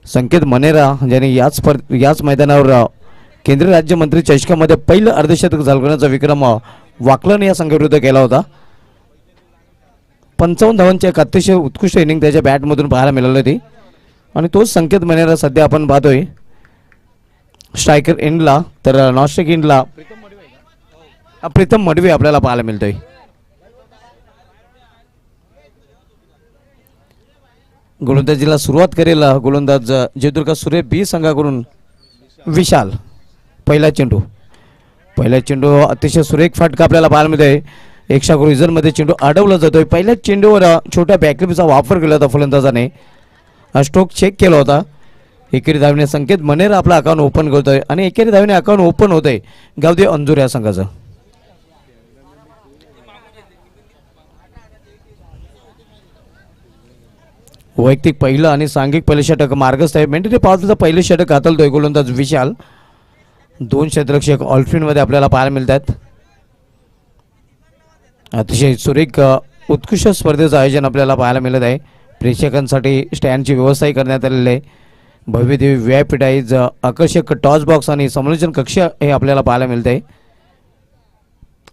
संकेत मनेरा ज्याने याच मैदानावर केंद्रीय राज्यमंत्री चषकामध्ये पहिलं अर्धशतक झळकवण्याचा विक्रम वाकलन या संघाविरुद्ध केला होता. 55 धावांची एक अतिशय उत्कृष्ट इनिंग त्याच्या बॅटमधून पाहायला मिळाली होती आणि तोच संकेत मनेरा सध्या आपण पाहतोय स्ट्रायकर एंडला, तर नॉन स्ट्रायक एंडला प्रीतम मडवी आपल्याला पाहायला मिळतोय. गोलंदाजीला सुरुवात करेल गोलंदाज जयदुर्गा सूर्य बी संघाकडून विशाल. पहिला चेंडू अतिशय सुरेख फटका आपल्याला पाहायला मिळतोय. एक्स्ट्रा चेंडू अडवला जातोय. पहिल्याच चेंडूवर छोट्या बॅकलिपचा वापर केला होता फलंदाजाने. स्ट्रोक चेक केला होता. एकेरी धावने संकेत मनेर आपला अकाउंट ओपन करतोय आणि एकेरी धावने अकाउंट ओपन होतंय गावदेव अंजूर या संघाचं. वैयक्तिक पहिलं आणि सांघिक पहिलं षटक मार्गस्थ आहे. मेंटेने पावसाचं पहिलं षटक हाताळतोय गोलंदाज विशाल. 2 क्षेत्ररक्षक ऑलफिनमध्ये आपल्याला पाहायला मिळतात. अतिशय सुरेख उत्कृष्ट स्पर्धेचं आयोजन आपल्याला पाहायला मिळत आहे. प्रेक्षकांसाठी स्टँडची व्यवस्थाही करण्यात आलेली आहे. भव्यदेवी व्यापीठाईज आकर्षक टॉस बॉक्स आणि समालोचन कक्ष हे आपल्याला पाहायला मिळत आहे.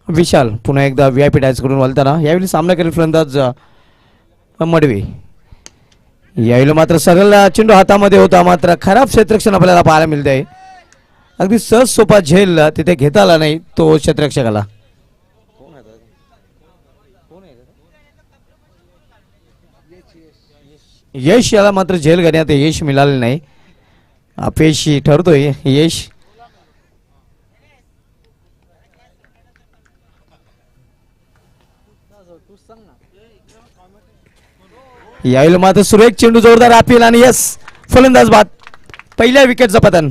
विशाल पुन्हा एकदा व्यापीठाईज कडून वळताना यावेळी सामना करेल फलंदाज मडवी. यावेळी मात्र सरळ चेंडू हातामध्ये होता, मात्र खराब क्षेत्ररक्षण आपल्याला पाहायला मिळत आहे. अगदी सहज सोपा झेल तिथे घेता आला नाही तो क्षेत्ररक्षकाला. यश याला मात्र झेल घेण्यात यश मिळाले नाही. अपयशी ठरतोय यश. यावेळी मात्र सुरेख चेंडू जोरदार अपील आणि यस फलंदाज बाद. पहिल्या विकेटचं पतन.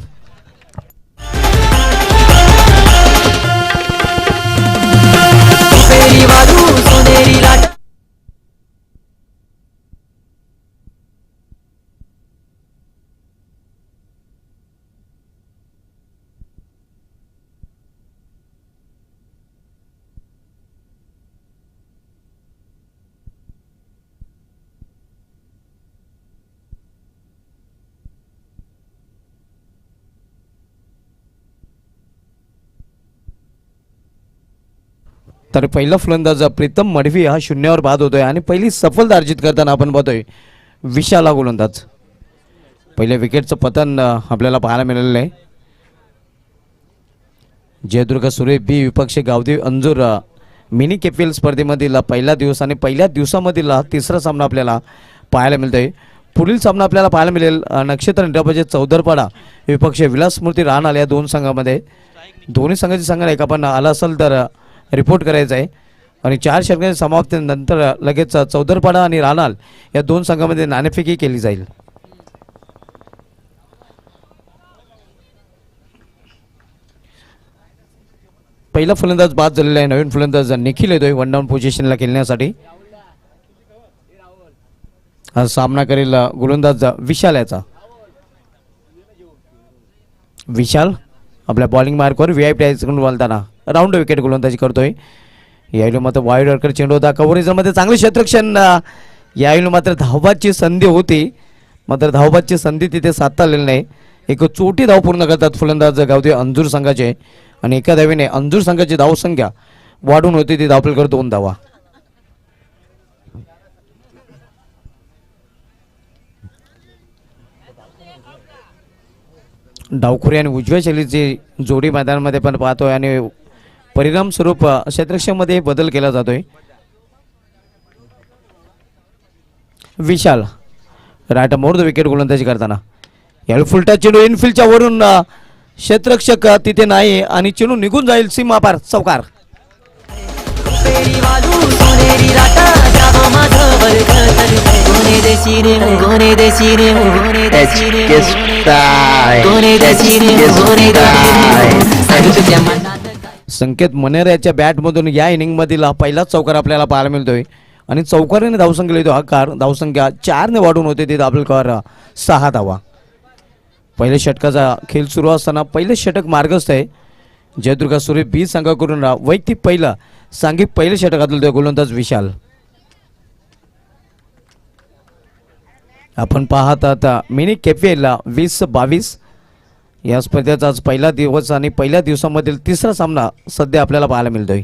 तर पहिला फलंदाज प्रीतम मडवी हा शून्यावर बाद होतोय आणि पहिली सफलता अर्जित करताना आपण पाहतोय विशाल हा गोलंदाज. पहिल्या विकेटचं पतन आपल्याला पाहायला मिळालेलं आहे. जयदुर्गा सूर्य बी विपक्ष गावदेव अंजूर मिनी केपीएल स्पर्धेमधील पहिला दिवस आणि पहिल्या दिवसामधील तिसरा सामना आपल्याला पाहायला मिळतोय. पुढील सामना आपल्याला पाहायला मिळेल नक्षत्र निरापजे चौदरपाडा विपक्ष विलासमूर्ती राहणार या 2 संघामध्ये. दोन्ही संघाची संघ एक आपण आला असेल तर रिपोर्ट करायचा आहे आणि 4 षटकांच्या समाप्तीनंतर लगेच चौदरपाडा आणि रानाल या 2 संघामध्ये नाणेफेकी केली जाईल. पहिला फलंदाज बाद झालेला आहे. नवीन फलंदाज निखिल येतोय 1 डाऊन पोझिशनला खेळण्यासाठी. हा सामना करेल गोलंदाज विशाल याचा. विशाल आपल्या बॉलिंग मार्कवर व्हीआयपी बोलताना राऊंड विकेट गोलंदाजी करतोय. यावेळी मात्र वाईड वर्कर चेंडू होता. कव्हरेजमध्ये चांगले क्षेत्ररक्षण. यावेळी मात्र धावबादची संधी होती, मात्र धावबादची संधी तिथे साधता आलेली नाही. एक चोटी धाव पूर्ण करतात फलंदाज गावदेव अंजूर संघाचे आणि एका धावेने अंजूर संघाची धावसंख्या वाढून होती ती धावपलकर 2 धावा. डावखुरी आणि उजव्या शैलीची जोडी मैदानामध्ये पण पाहतोय आणि परिणाम स्वरूप क्षेत्ररक्षणामध्ये बदल केला जातोय. विशाल राईट मोर द विकेट गोलंदाजी करताना यावेळी फुलटा चेंडू इनफिल्डच्या वरून क्षेत्ररक्षक तिथे नाही आणि चेंडू निघून जाईल सीमा पार. चौकार. संकेत मनेर याच्या बॅटमधून या इनिंगमधील पहिलाच चौकार आपल्याला पाहायला मिळतोय आणि चौकारीने धावसंख्या येतो. हा कार धावसंख्या 4 ने वाढून होते ते दाबलकर 6 धावा. पहिल्या षटकाचा खेळ सुरू असताना पहिले षटक मार्गस्थ आहे. जयदुर्गा सूर्य बी संघाकडून वैयक्तिक पहिलं सांघिक पहिले षटक घातलं गोलंदाज विशाल. आपण पाहत आता मिनी केपीएल 2022 या स्पर्धेचा आज पहिला दिवस आणि पहिल्या दिवसामधील तिसरा सामना सध्या आपल्याला पाहायला मिळतोय.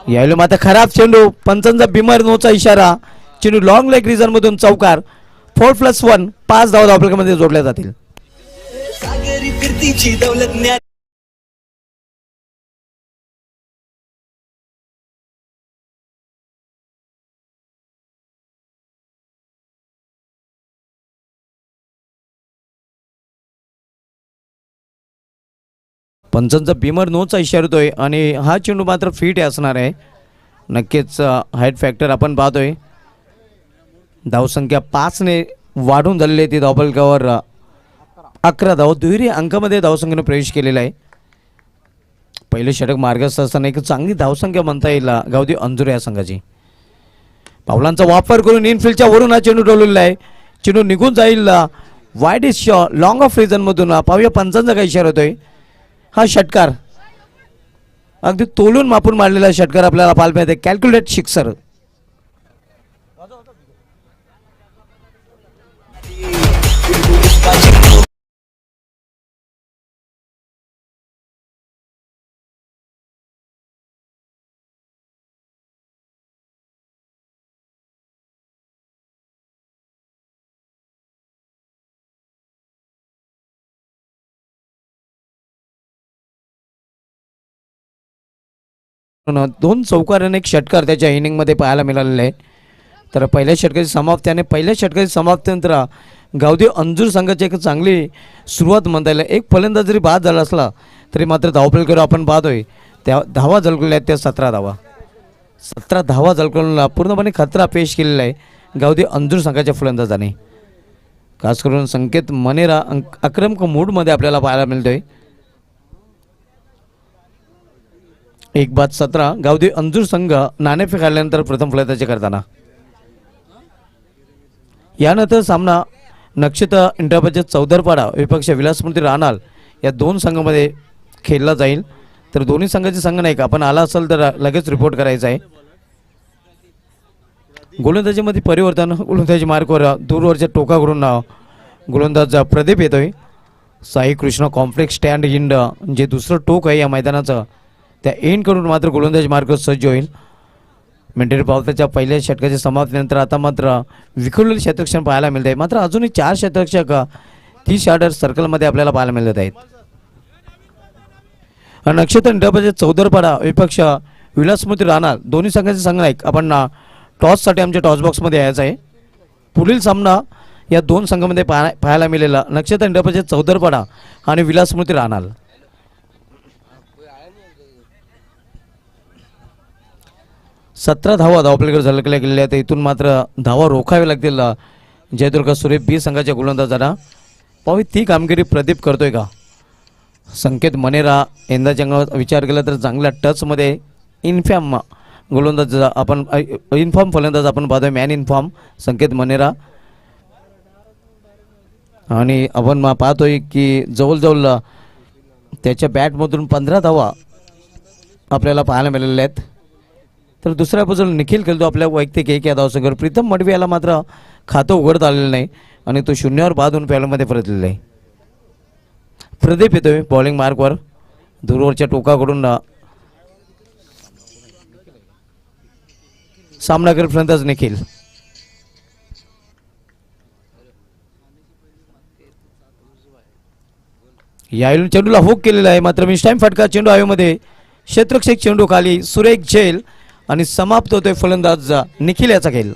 यावेळी मात्र खराब चेंडू, पंचांचा बिमर नोचा इशारा, चेंडू लॉंग लेग रिझन मधून चौकार. 4+1 5 धावा धावफलकामध्ये जोडल्या जातील. सागरी फिरतीची दौलत न्या पंचांचा बिमर नोचा इशारा येतोय आणि हा चेंडू मात्र फिट असणार आहे. नक्कीच हाईट फॅक्टर आपण पाहतोय. धावसंख्या 5ने वाढून झालेली आहे. ती धावफलकावर 11 धाव दुहेरी अंकामध्ये धावसंख्येने प्रवेश केलेला आहे. पहिले षटक मार्गस्थ असताना एक चांगली धावसंख्या म्हणता येईल गावदी अंजुर या संघाची. पावलांचा वापर करून इनफिल्डच्या वरून हा चेंडू डोललेला आहे. चेंडू निघून जाईल wide is long of reason मधून. पाहूया पंचांचा काय इशारा होतोय. हा षटकार अगदी तोलून मापून मारलेला षटकार आपल्याला पाहायला मिळते. Calculate sixer. दोन चौकार आणि एक षटकार त्याच्या इनिंगमध्ये पाहायला मिळालेले आहे. तर पहिल्या षटकाची समाप्ती आणि पहिल्या षटकाची समाप्तीनंतर गावदेव अंजूर संघाची एक चांगली सुरुवात म्हणता येईल. एक फलंदाज जरी बाद झाला असला तरी मात्र धावफलकावर आपण पाहतोय त्या धावा झळकलेल्या आहेत. त्या 17 धावा 17 धावा झळकवून पूर्णपणे खतरा पेश केलेला आहे गावदेव अंजूर संघाच्या फलंदाजाने. खास करून संकेत मनेरा आक्रमक मूडमध्ये आपल्याला पाहायला मिळतोय. 1-17 गावदेव अंजूर संघ नाणेफेक आल्यानंतर प्रथम फलंदाजी करताना. यानंतर सामना नक्षत्र इंटरपाचे चौदरपाडा विपक्ष विलासमूर्ती राणाल या दोन संघामध्ये खेळला जाईल. तर दोन्ही संघाचे संघ नाही का आपण आला असेल तर लगेच रिपोर्ट करायचा आहे. गोलंदाजीमध्ये परिवर्तन. गोलंदाजी मार्कवर दूरवरच्या टोकाकडून गोलंदाज प्रदीप येतोय. Sai Krishna complex stand end जे दुसरं टोक आहे या मैदानाचं त्या एंडकडून मात्र गोलंदाजी मार्ग सज्ज होईल. मेंढेरी पावसाच्या पहिल्या षटकाच्या समाप्तीनंतर आता मात्र विखुरलेले क्षेत्ररक्षण पाहायला मिळत आहे. मात्र अजूनही 4 क्षेत्ररक्षक 30 यार्ड सर्कलमध्ये आपल्याला पाहायला मिळत आहेत. नक्षत्र इंटरपाचे चौदरपाडा विपक्ष विलासमूर्ती राहणार दोन्ही संघाचे संघनायक आपण टॉससाठी आमच्या टॉस बॉक्समध्ये यायचं आहे. पुढील सामना या दोन संघामध्ये पाहायला मिळालेला नक्षत्र इंटरपाचे चौदरपाडा आणि विलासमूर्ती राहणार. 17 धावा धावपलीकडे झळकल्या गेलेल्या आहेत. इथून मात्र धावा रोखावे लागतील जयदुर्ग सुरेश बी संघाच्या गोलंदाजांना. पाहू ती कामगिरी प्रदीप करतोय का. संकेत मनेरा यंदाच्या अंगावर विचार केला तर चांगल्या टचमध्ये इनफॉर्म गोलंदाज आपण इनफॉर्म फलंदाज आपण पाहतोय. मॅन इनफॉर्म संकेत मनेरा. आणि आपण पाहतोय की जवळजवळ त्याच्या बॅटमधून 15 धावा आपल्याला पाहायला मिळालेल्या आहेत. तर दुसऱ्या बाजूला निखिल खेळतो आपल्या वैयक्तिक एक या धावसंख्येवर. प्रीतम मडवी याला मात्र खातं उघडता आलेलं नाही आणि तो शून्यावर बाद होऊन पॅलमध्ये परतलेला आहे. प्रदीप येतोय बॉलिंग मार्कवर दूरवरच्या टोकाकडून सामना करत फलंदाज निखिल. यावेळी चेंडूला हुक केलेला आहे मात्र मिस टाइम फटका. चेंडू हवेमध्ये क्षेत्ररक्षक चेंडू खाली सुरेख झेल आणि समाप्त होतोय फलंदाज निखिल याचा खेळ.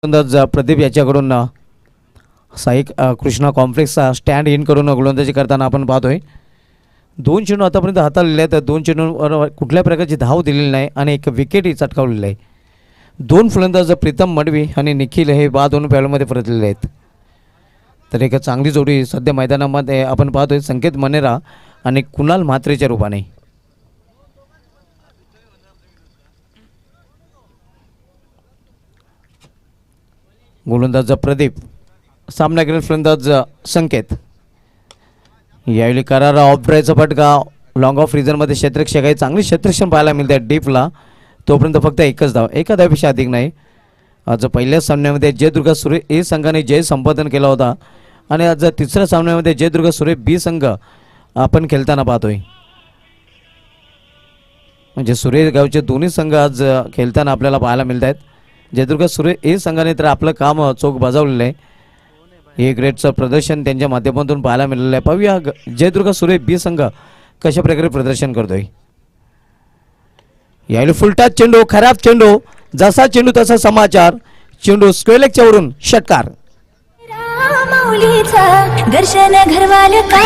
गोलंदाज प्रदीप याच्याकडून साई कृष्णा कॉम्प्लेक्सचा स्टँड इन करून गोलंदाजी करताना आपण पाहतोय. 2 चेंडू आतापर्यंत हाताळलेले आहेत. 2 चेंडूंवर कुठल्या प्रकारची धाव दिलेली नाही आणि एक विकेटही चटकावलेली आहे. 2 फलंदाज प्रीतम मडवी आणि निखिल हे बाद होऊन पॅडमध्ये परतलेले आहेत. तर एक चांगली जोडी सध्या मैदानामध्ये आपण पाहतोय संकेत मनेरा आणि कुणाल म्हात्रेच्या रूपाने. गोलंदाज प्रदीप, सामना केलेला फलंदाज संकेत. यावेळी करारा ऑफ ड्रायचा फटका. लॉंग ऑफ रिझनमध्ये क्षेत्ररक्षक आहे. चांगली क्षेत्ररक्षण पाहायला मिळते डीपला. तोपर्यंत फक्त एकच धाव, एका धावेपेक्षा अधिक नाही. आज पहिल्याच सामन्यामध्ये जयदुर्गा सुरे ए संघाने जय संपादन केला होता आणि आज तिसऱ्या सामन्यामध्ये जयदुर्गा सुरे बी संघ आपण खेळताना पाहतोय. म्हणजे सुरे गावचे दोन्ही संघ आज खेळताना आपल्याला पाहायला मिळत आहेत. जयदुर्गा सुरे ए संघाने तर आपलं काम चोख बजावलेलं आहे. ए ग्रेडचं प्रदर्शन त्यांच्या माध्यमातून पाहायला मिळालेलं आहे. पाहूया जयदुर्गा सुरे बी संघ कशा प्रकारे प्रदर्शन करतोय. यावेळी फुलटाच चेंडू, खराब चेंडू, जसा चेंडू तसा समाचार. चेंडू स्क्वेअरलेगच्या वरून षटकार. माऊलीचा दर्शन घरवाल का.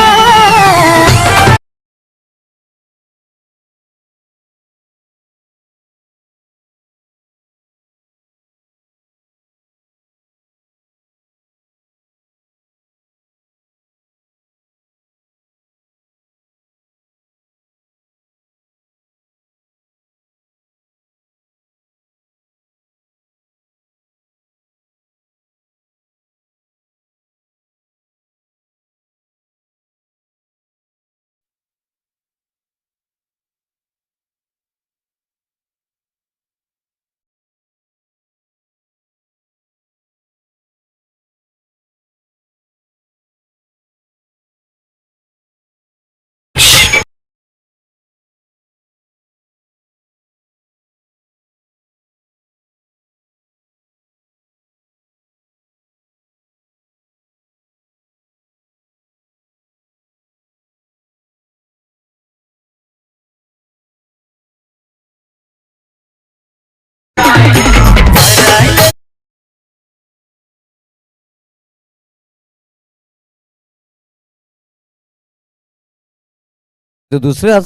दुसऱ्या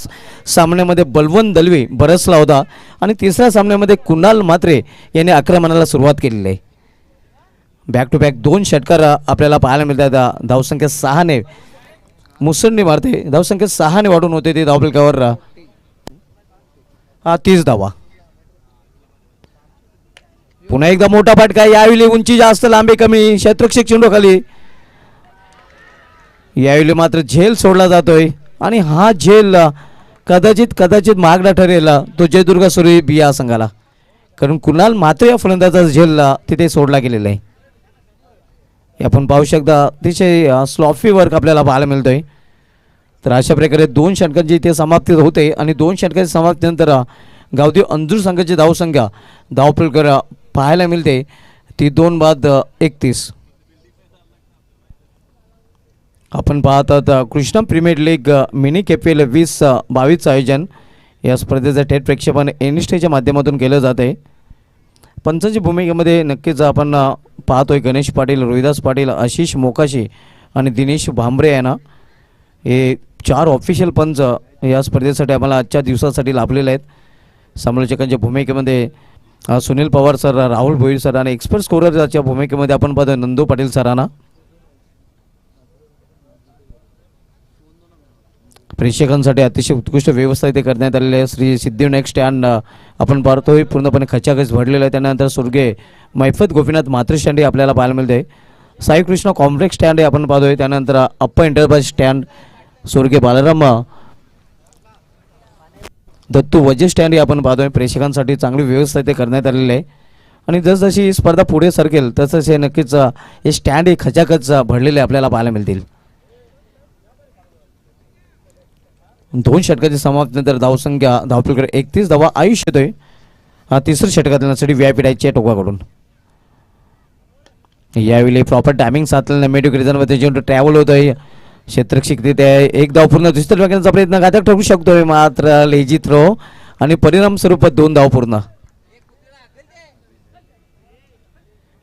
सामन्यामध्ये बलवंत दलवी बरसला होता आणि तिसऱ्या सामन्यामध्ये कुणाल म्हात्रे यांनी आक्रमणाला सुरुवात केलेली आहे. बॅक टू बॅक 2 षटकार आपल्याला पाहायला मिळतात. धावसंख्या 6ने मुसंडी मारते. धावसंख्या 6ने वाढून होते ते धावफलकावर 30 धावा. पुन्हा एकदा मोठा फटका. यावेळी उंची जास्त, लांबी कमी, क्षेत्ररक्षक चेंडू खाली. यावेळी मात्र झेल सोडला जातोय आणि हा झेल कदाचित महागडा ठरेल तो जयदुर्गा सुरे बी या संघाला, कारण कुणाल म्हात्रे या फलंदाजाचा झेल तिथे सोडला गेलेला आहे. हे आपण पाहू शकता. अतिशय स्लॉफी वर्क आपल्याला पाहायला मिळतोय. तर अशा प्रकारे 2 षटकांची इथे समाप्ती होते आणि 2 षटकांच्या समाप्तीनंतर गावदेव अंजूर संघाची धावसंख्या धावफलकर पाहायला मिळते ती 2 बाद 31. आपण पाहत आहात Krishna premier league mini KPL 2022 आयोजन. या स्पर्धेचं थेट प्रक्षेपण एनएसटीच्या माध्यमातून केलं जाते. पंचांची भूमिकेमध्ये नक्कीच आपण पाहतोय गणेश पाटील, रोहिदास पाटील, आशिष मोकाशी आणि दिनेश भांबरे यांना. हे 4 ऑफिशियल पंच या स्पर्धेसाठी आम्हाला आजच्या दिवसासाठी लाभलेले आहेत. समालोचकांच्या भूमिकेमध्ये सुनील पवार सर, राहुल भोईर सर आणि एक्सपर्ट स्कोररच्या भूमिकेमध्ये आपण पाहतो नंदू पाटील सरांना. प्रेक्षकांसाठी अतिशय उत्कृष्ट व्यवस्था इथे करण्यात आलेली आहे. श्री सिद्धिविनायक स्टँड आपण पाहतोय पूर्णपणे खचाखच भरलेलं आहे. त्यानंतर स्वर्गीय मैफत गोपीनाथ म्हात्रे स्टँड आपल्याला पाहायला मिळते. साई कृष्णा कॉम्प्लेक्स स्टँड आपण पाहतोय. त्यानंतर अप्पा एंटरप्राइज स्टँड, स्वर्गीय बालराम दत्तू वजे स्टँड आपण पाहतोय. प्रेक्षकांसाठी चांगली व्यवस्था इथे करण्यात आलेली आहे आणि जसजशी ही स्पर्धा पुढे सरकेल तसं नक्कीच हे स्टँड हे खचाखच भरलेले आपल्याला पाहायला मिळतील. 2 षटकाची समाप्तीनंतर धावसंख्या धावफलकर 31 धावा. आयुष्य येतोय तिसऱ्या षटकासाठी व्हीआयपी डायच्या टोकाकडून. यावेळी प्रॉपर टायमिंग साधलेल्या मेडिक रिझनमध्ये जे ट्रॅव्हल होतोय क्षेत्ररक्षक तिथे एक धाव पूर्ण दुसऱ्या टाकण्याचा प्रयत्न घातक ठरू शकतोय, मात्र लेझी थ्रो आणि परिणाम स्वरूपात 2 धाव पूर्ण.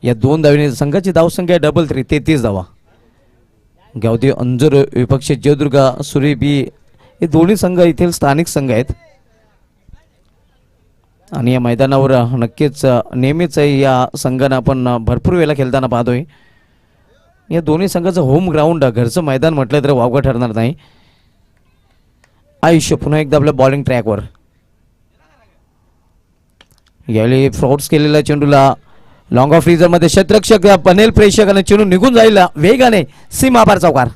या 2 धावेने संघाची धावसंख्या डबल 3 33 धावा. गावदेवी अंजूर विपक्ष जयदुर्ग सुरे बी हे दोन्ही संघ येथील स्थानिक संघ आहेत आणि या मैदानावर नक्कीच नेहमीच या संघानं आपण भरपूर वेळेला खेळताना पाहतोय. या दोन्ही संघाचं होम ग्राउंड घरचं मैदान म्हटलं तर वावगं ठरणार नाही. आयुष्य पुन्हा एकदा आपल्या बॉलिंग ट्रॅकवर. यावेळी फ्रॉड्स केलेल्या चेंडूला लॉंग ऑफ मध्ये क्षेत्ररक्षक पनेल प्रेक्षक आणि चेंडू निघून जाईल वेगाने सीमापार चौकार.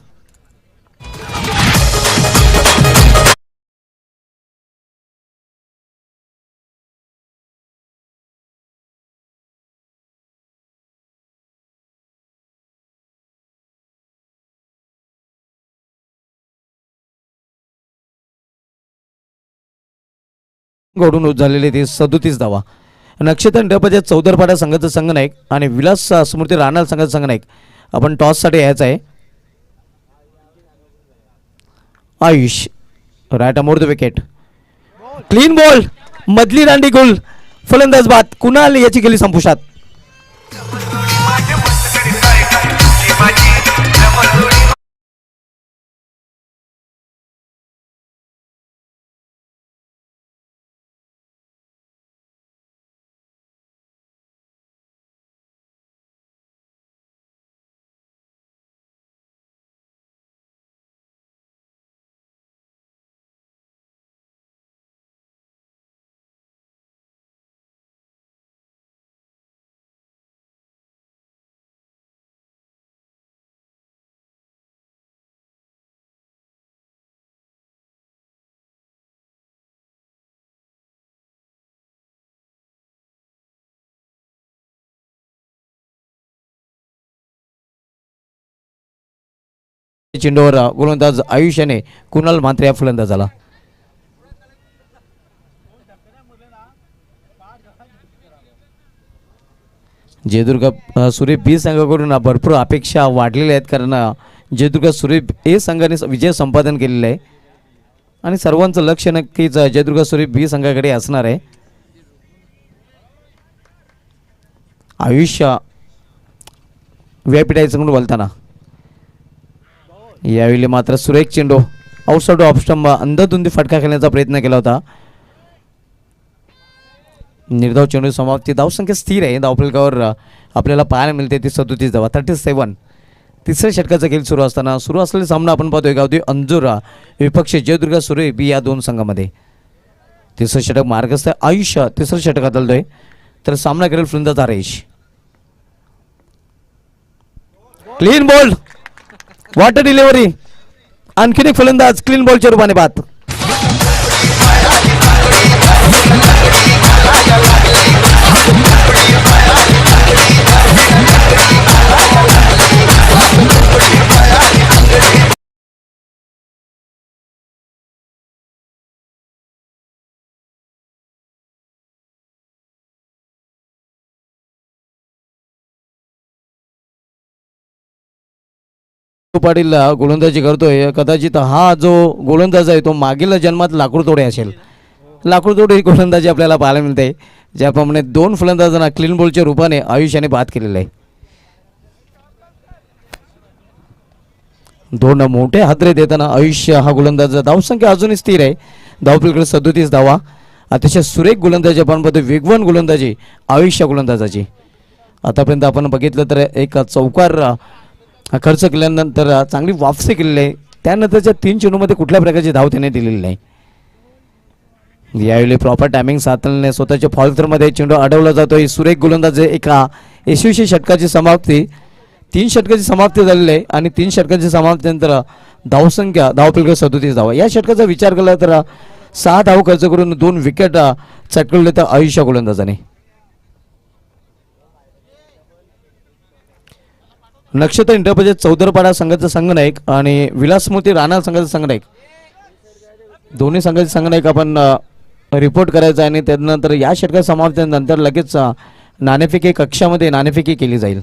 घडून झालेले ते 37 धावा. नक्षत्र डपाच्या चौदरपाडा संघाचा संघनायक आणि विलास स्मृती राणाल संघाचा संघनायक आपण टॉससाठी यायचा आहे. Ayush right arm over the wicket. Clean bowled मधली दांडी गोल. फलंदाज बाद कुणाल याची गेली संपुष्टात. चेंडूवर गोलंदाज आयुष्याने कुणाल म्हात्रे या फलंदाजाला. जयदुर्ग सूर्य बी संघाकडून भरपूर अपेक्षा वाढलेल्या आहेत कारण जयदुर्ग सूर्य ए संघाने विजय संपादन केलेला आहे आणि सर्वांचं लक्ष नक्कीच जयदुर्ग सूर्य बी संघाकडे असणार आहे. आयुष्य व्यापीठायचं म्हणून बोलताना यावेळी मात्र सुरेख चेंडू आउटसाइड ऑफ स्टंप अंधाधुंदी फटका खेळण्याचा प्रयत्न केला होता. निर्धाव चेंडू समाप्ती. धावसंख्या स्थिर आहे. धावफलकावर आपल्याला पाहायला मिळते ती 37 धावा 37. तिसऱ्या षटकाचा खेळ सुरू असलेला सामना आपण पाहतोय गावदेवी अंजूर विपक्ष जयदुर्ग सुरे बी या 2 संघामध्ये. तिसरं षटक मार्गस्थ आयुष्य तिसरं षटकात आलतोय तर सामना करेल फलंदाज Haresh. Clean ball water delivery. आणखीन एक फलंदाज क्लीन बॉलच्या रूपाने बाद. पाटील गोलंदाजी करतोय. कदाचित हा जो गोलंदाज आहे तो मागील जन्मात लाकूड तोडे असेल. लाकूड तोडे ही गोलंदाजी आपल्याला पाहायला मिळते. ज्याप्रमाणे 2 फलंदाजांना क्लीन बॉलच्या रूपाने आयुष्याने बाद केलेलं आहे. 2 मोठे हादरे देताना आयुष्य हा गोलंदाज. धावसंख्या अजूनही स्थिर आहे. धावफलकावर 37 धावा. अतिशय सुरेख गोलंदाजी आपण बघतो. वेगवान गोलंदाजी आयुष्य गोलंदाजाची. आतापर्यंत आपण बघितलं तर एक चौकार खर्च केल्यानंतर चांगली वापसी केलेली आहे. त्यानंतरच्या 3 चेंडूमध्ये कुठल्या प्रकारची धाव त्याने दिलेली नाही. यावेळी प्रॉपर टायमिंग साधल्याने स्वतःच्या फॉलथरमध्ये चेंडू अडवला जातो. सुरेख गोलंदाज एका यशस्वी षटकाची समाप्ती. 3 षटकाची समाप्ती झालेली आहे आणि 3 षटकाची समाप्तीनंतर धावसंख्या धावफलकावर 37 धावा. या षटकाचा विचार केला तर 6 धाव खर्च करून 2 विकेट चटकवले तर आयुष्य गोलंदाजाने. नक्षत्र इंटरप्राइजेस चौदरपाडा संघाचा संघनायक आणि विलासमूर्ती राणा संघाचा संघनायक. दोन्ही संघाचे संघनायक आपण रिपोर्ट करायचा आहे आणि त्यानंतर या षटका समाप्तीनंतर लगेच नाणेफेकी कक्षामध्ये नाणेफेकी केली जाईल.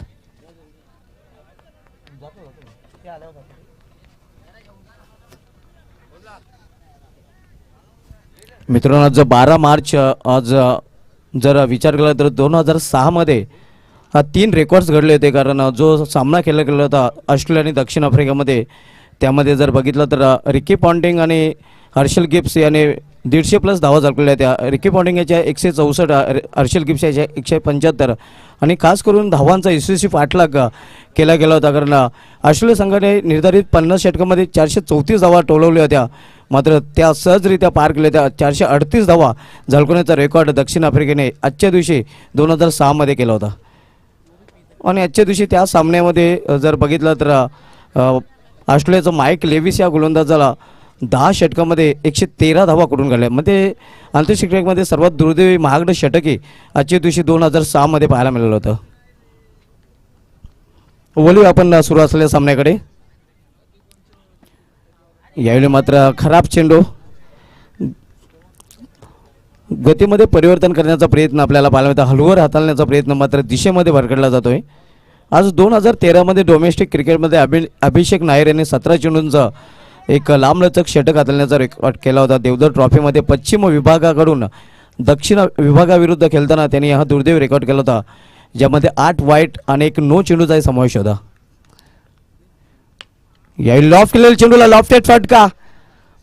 मित्रांनो आज 12 मार्च आज जर विचार केला तर 2006 मध्ये 3 रेकॉर्ड्स घडले होते. कारण जो सामना केला गेला होता ऑस्ट्रेलिया आणि दक्षिण आफ्रिकेमध्ये, त्यामध्ये जर बघितलं तर रिकी पॉन्टिंग आणि हर्षल गिब्स याने 150+ धावा झालेल्या त्या. रिकी पॉन्टिंग याच्या 164, हर्षल गिब्स याच्या 175 आणि खास करून धावांचा यशस्वी पाठलाग केला गेला होता. कारण ऑस्ट्रेलिया संघाने निर्धारित 50 षटकामध्ये 434 धावा टोलवल्या होत्या, मात्र त्या सहजरित्या पार केल्या. त्या 438 धावा झळकवण्याचा रेकॉर्ड दक्षिण आफ्रिकेने आजच्या दिवशी 2006 मध्ये केला होता. आणि आजच्या दिवशी त्या सामन्यामध्ये जर बघितलं तर ऑस्ट्रेलियाचा माईक लेविस या गोलंदाजाला 10 षटकामध्ये 113 धावा करून काढल्या. म्हणजे आंतरराष्ट्रीय क्रिकेटमध्ये सर्वात दुर्दैवी महागडं षटकही आजच्या दिवशी 2006 मध्ये पाहायला मिळालं होतं. बोलूया आपण सुरू असलेल्या सामन्याकडे. यावेळी मात्र खराब चेंडू, गतीमध्ये परिवर्तन करण्याचा प्रयत्न आपल्याला पाहायला मिळतो. हलवर हाताळण्याचा प्रयत्न मात्र दिशेमध्ये भरकडला जातोय. आज 2013 मध्ये डोमेस्टिक क्रिकेटमध्ये अभिषेक नायर यांनी 17 चेंडूंचा एक लांबलचक षटक हाताळण्याचा रेकॉर्ड केला होता. देवधर ट्रॉफीमध्ये पश्चिम विभागाकडून दक्षिण विभागाविरुद्ध खेळताना त्यांनी हा दुर्दैवी रेकॉर्ड केला होता, ज्यामध्ये 8 वाईट आणि 1 नो चेंडूचाही समावेश होता. यावेळी लॉफ्ट केलेल्या चेंडूला लॉफ्टेड फटका,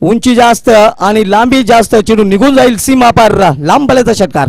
उंची जास्त आणि लांबी जास्त, चेंडू निघून जाईल सीमा पार, लांब पल्ल्याचा षटकार.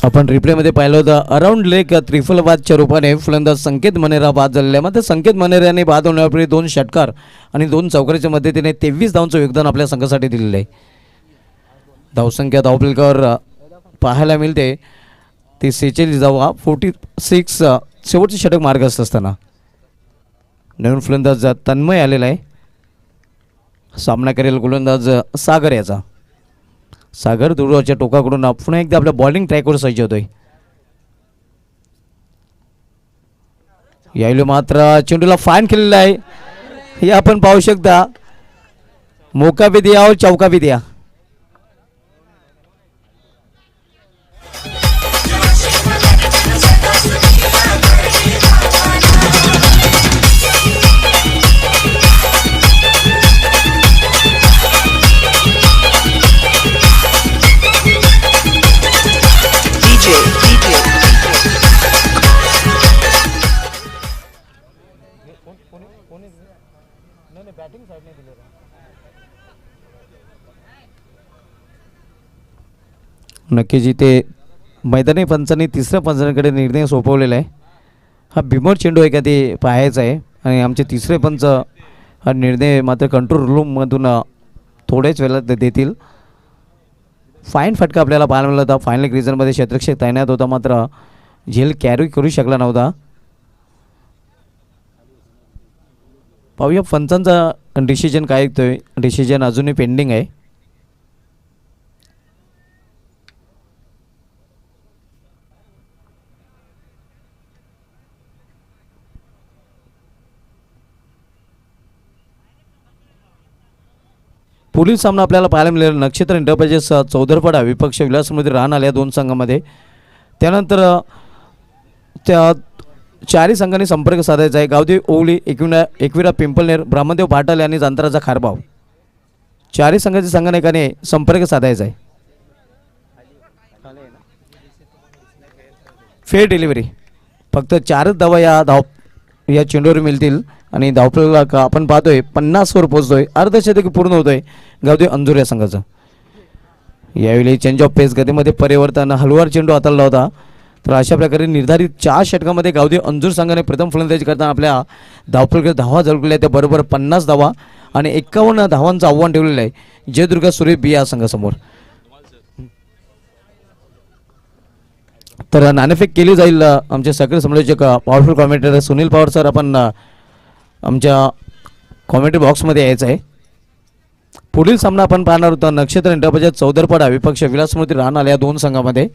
आपण रिप्लेमध्ये पाहिलं होतं अराउंड लेग त्रिफलवादच्या रूपाने फलंदाज संकेत मनेरा बाद झालेला आहे. मात्र संकेत मनेराने बाद होण्यापूर्वी 2 षटकार आणि 2 चौकारीच्या मदतीने 23 धावांचं योगदान आपल्या संघासाठी दिलेलं आहे. धावसंख्या धावफलकावर पाहायला मिळते ती 46 धावा, 46 शेवटचे षटक मार्गस्थ असताना नवीन फलंदाज तन्मय आलेला आहे. सामना करेल गोलंदाज सागर याचा. सागर दुर्वाच्या टोकाकडून पुन्हा एकदा आपल्या बॉलिंग ट्रॅकवर सज्ज होतोय. यावेळी मात्र चेंडूला फाईन केलेला आहे, हे आपण पाहू शकता. मोका भी दिया और चौका भी दिया. नक्कीच इथे मैदानी पंचांनी तिसऱ्या पंचांकडे निर्णय सोपवलेला आहे. हा भीमर चेंडू आहे का ते पाहायचा आहे आणि आमचे तिसरे पंच हा निर्णय मात्र कंट्रोल रूममधून थोड्याच वेळात देतील. फाईन फटका आपल्याला पाहायला मिळाला होता. फायनल क्रिजनमध्ये क्षेत्ररक्षक तैनात होता मात्र झेल कॅरी करू शकला नव्हता. पाहूया पंचांचा डिसिजन काय येतोय. डिसिजन अजूनही पेंडिंग आहे. पुढील सामना आपल्याला पाहायला मिळेल नक्षत्र एंटरप्राइजेस चौदरपाडा विपक्ष विलासमध्ये राहण आल्या दोन संघामध्ये. त्यानंतर त्या चारही संघांनी संपर्क साधायचा आहे. गावदेव ओवली एकविरा पिंपलनेर ब्राह्मणदेव भाटाले आणि जांतराचा खारबाव चारही संघाच्या संघानायकाने संपर्क साधायचा आहे. फेअर डिलिव्हरी फक्त 4च धावा या चेंडूवर मिळतील आणि धावफलक आपण पाहतोय 50वर पोहोचतोय. अर्धशतकी पूर्ण होतोय गावदेव अंजूर या संघाचं. यावेळी चेंज ऑफ पेस गतीमध्ये परिवर्तन हलवार चेंडू हाताळला होता. तर अशा प्रकारे निर्धारित 4 षटकामध्ये गावदेव अंजूर संघाने प्रथम फलंदाजी करताना आपल्या धावफलकात धावा झळकल्या त्या बरोबर 50 धावा आणि 51 धावांचं आव्हान ठेवलेलं आहे जयदुर्गा सूर्य बी या संघासमोर. तर नाणेफेक केली जाईल. आमचे सक्रिय समालोचक powerful commentator Sunil Pawar sir आपण आमच्या कॉमेंट्री बॉक्समध्ये यायचं आहे. पुढील सामना आपण पाहणार होता नक्षत्र एंटरप्राइजेस चौदरपाडा विपक्ष विलासमध्ये राहण आल्या दोन संघामध्ये.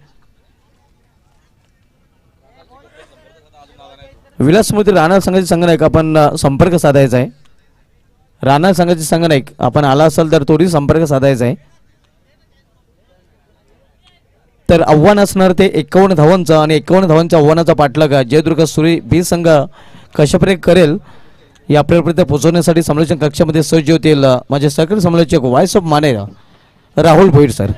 विलासमध्ये राहणार संघाचे संघनायक आपण संपर्क साधायचा आहे. राहणार संघाचे संघनायक आपण आला असाल तर तोही संपर्क साधायचा आहे. तर आव्हान असणार ते 51 धावांचं आणि 51 धावांच्या आव्हानाचा पाठलाग जयदुर्गा सूर्य बी संघ कशाप्रकारे करेल या आपल्यापर्यंत पोहोचवण्यासाठी समालोचन कक्षामध्ये सज्ज होतील माझे सक्रिय समालोचक व्हॉइस ऑफ मानेर राहुल भोईर सर.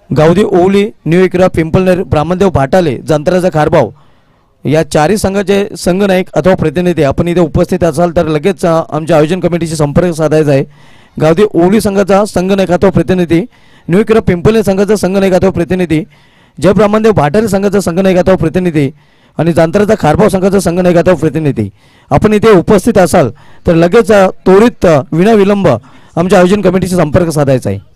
गावदेव ओवली न्यू इकरा पिंपलनेर ब्राह्मणदेव भाटाले जांतराचा खारबाव या चारही संघाचे संघनायक अथवा प्रतिनिधी आपण इथे उपस्थित असाल तर लगेच आमच्या आयोजन कमिटीशी संपर्क साधायचा आहे. गावदेव ओवली संघाचा संघनायक अथवा प्रतिनिधी, न्यू इकरा पिंपलनेर संघाचा संघनायक अथवा प्रतिनिधी, जय ब्राह्मणदेव भाटाले संघाचा संघनायक अथवा प्रतिनिधी आणि जांतराचा खारबाव संघाचा संघनायक अथवा प्रतिनिधी आपण इथे उपस्थित असाल तर लगेच त्वरित विनाविलंब आमच्या आयोजन कमिटीशी संपर्क साधायचा आहे.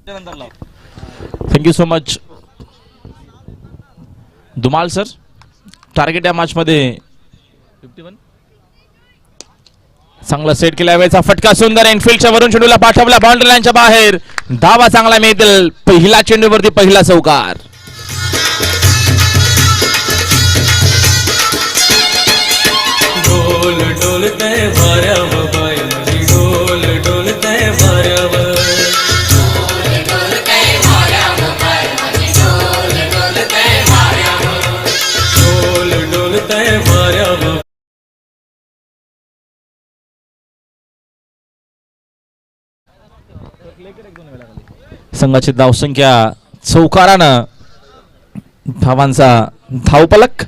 Thank you so much Dhumal sir. Target या मॅच मध्ये 51 चांगला सेट केला. वेळचा फटका सुंदर इनफिल्डच्या वरून चेंडूला पाठवला बाउंड्री लाईनच्या बाहेर. धावा चांगला मिळतील. पहिला चेंडूवरती पहिला चौकार. ढोल डोलतय वाऱ्यावर बाय माझी ढोल डोलतय वाऱ्यावर ढोल डोलतय वाऱ्यावर. संघाची धावसंख्या चौकारानं धावांचा धावपलक.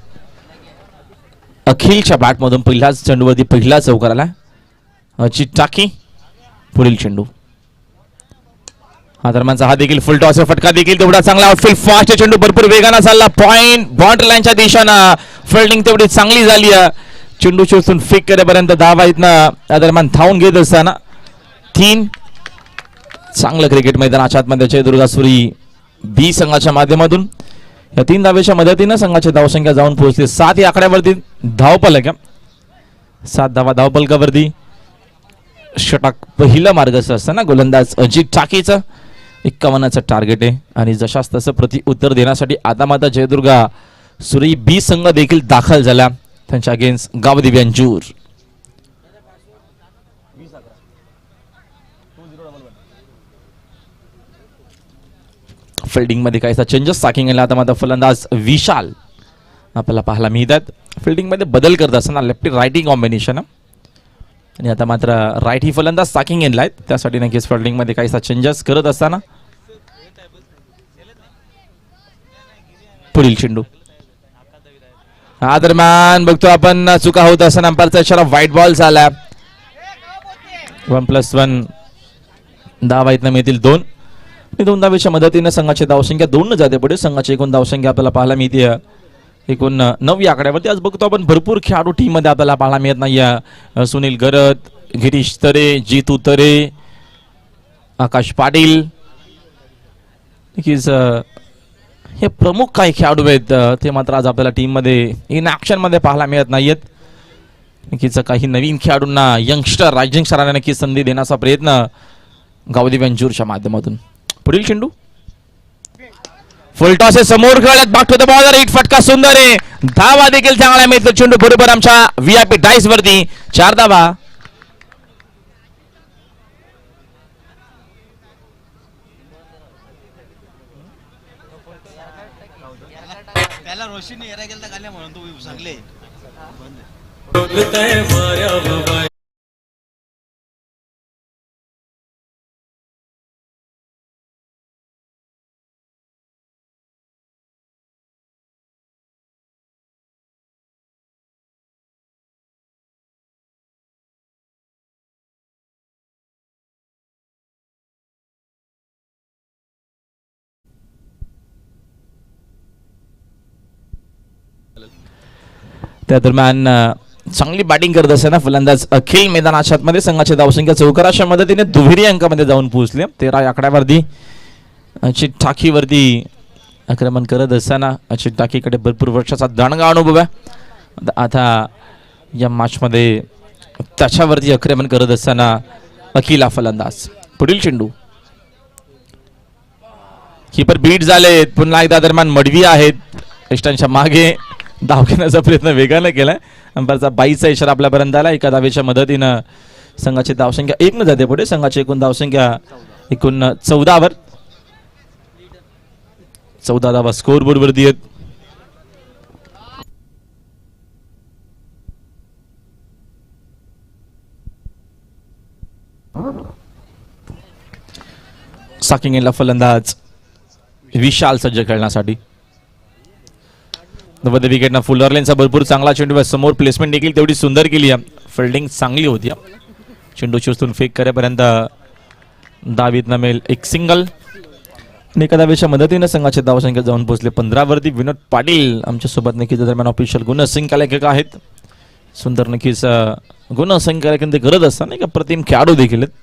अखिलच्या बॅटमधून पहिल्याच चेंडूवरती पहिला चौकार आला. अजित टाकी पुढील चेंडू. हा दरम्यानचा हा देखील फुल टॉसचा फटका देखील तेवढा चांगला. आउटफील्ड फास्ट चेंडू भरपूर वेगानं चालला. पॉइंट बाउंड्री लाईनच्या दिशेनं. फिल्डिंग तेवढी चांगली झाली. चेंडू चोचून फेक करेपर्यंत धावा इथनं या दरम्यान धावून घेत असताना 3. चांगलं क्रिकेट मैदानाच्या आतमध्ये जयदुर्गासुरी बी संघाच्या माध्यमातून या 3 धावेच्या मदतीनं संघाची धावसंख्या जाऊन पोहोचली 7 या आकड्यावरती. धावपलक 7 धावा धावपलकावरती. षटक पहिलं मार्गस्थ असताना गोलंदाज अजित टाकीचं 51चं टार्गेट आहे. आणि जशास तसं प्रति उत्तर देण्यासाठी आता मात्र जयदुर्गा सुरी बी संघ देखील दाखल झाला. त्यांच्या अगेन्स्ट गावदेवी अंजूर. फिल्डिंग मध्ये काहीसा चेंजेस साकिंग केला. आता मात्र फलंदाज विशाल आपल्याला पाहायला मिळतात. फिल्डिंग मध्ये बदल करत असताना लेफ्टी रायटी कॉम्बिनेशन. आणि आता मात्र राईट ही फलंदाज साकिंग एनला आहेत. त्यासाठी नक्कीच फिल्डिंग मध्ये काहीसा चेंजेस करत असताना पुढील चेंडू. हा दरम्यान बघतो आपण चुका होत असताना अंपायरचा इशारा व्हाईट बॉल झाला. 1+1 धावा इथनं मिळतील 2. 2 धावेच्या मदतीने संघाची धावसंख्या 2 जाते पुढे. संघाची एकूण धावसंख्या आपल्याला पाहायला मिळते एकूण 9 या आकड्यावरती. आज बघतो आपण भरपूर खेळाडू टीम मध्ये आपल्याला पाहायला मिळत नाही. सुनील गरत, गिरीश तरे, जितू तरे, आकाश पाटील. नक्कीच हे प्रमुख काही खेळाडू आहेत ते मात्र आज आपल्याला टीम मध्ये इन ऍक्शन मध्ये पाहायला मिळत नाहीयेत. नक्कीच काही नवीन खेळाडूंना यंगस्टर रायझिंग स्टारांना नक्कीच संधी देण्याचा प्रयत्न गावदेवी अंजूरच्या माध्यमातून. पुढील चेंडू फुल टॉस समोर खेळत back to the bowler. Hit फटका सुंदर आहे. धावा देखील चांगला मिळतो. चेंडू बरोबर आमच्या व्हीआयपी डाईस वरती. 4 धावा. डोलतय वाऱ्यावर बाय त्या दरम्यान चांगली बॅटिंग करत असताना फलंदाज अखिल मैदानाच्या आतमध्ये संघाची धावसंख्या चौकाराच्या मदतीने दुहेरी अंकामध्ये जाऊन पोहोचले. 13 या आकड्यावरती. अजित टाकीवरती आक्रमण करत असताना अजित टाकीकडे भरपूर वर्षाचा दांडगा अनुभव आहे. आता या मॅचमध्ये त्याच्यावरती आक्रमण करत असताना अखिला फलंदाज. पुढील चेंडू. कीपर बीट झालेत. पुन्हा एकदा दरम्यान मडवी आहेत. इष्टांच्या मागे धाव घेण्याचा प्रयत्न वेगाने केलाय. अंपायरचा 22चा इशारा आपल्यापर्यंत आला. एका धावेच्या मदतीनं संघाची धावसंख्या 1 न जाते पुढे. संघाची एकूण धावसंख्या एकूण 14 वर. 14 धावा स्कोर बोर्ड वरती आहेत. साकिंगला फलंदाज विशाल सज्ज खेळण्यासाठी. नवद विकेटना फुलरलेनचा भरपूर चांगला चेंडू. समोर प्लेसमेंट देखील तेवढी सुंदर केली. फिल्डिंग चांगली होती. चेंडू चोचून फेक करेपर्यंत दावीत नमेल एक सिंगल. एका धावेच्या मदतीने संघाची धावसंख्या जाऊन पोहोचले 15 वरती. विनोद पाटील आमच्या सोबत नक्कीच दरम्यान ऑफिशियल गुणसंख्यालेखक आहेत. सुंदर नक्कीच गुणसंख्यालेखन ते करत असताना एक अप्रतिम खेळाडू देखील आहेत.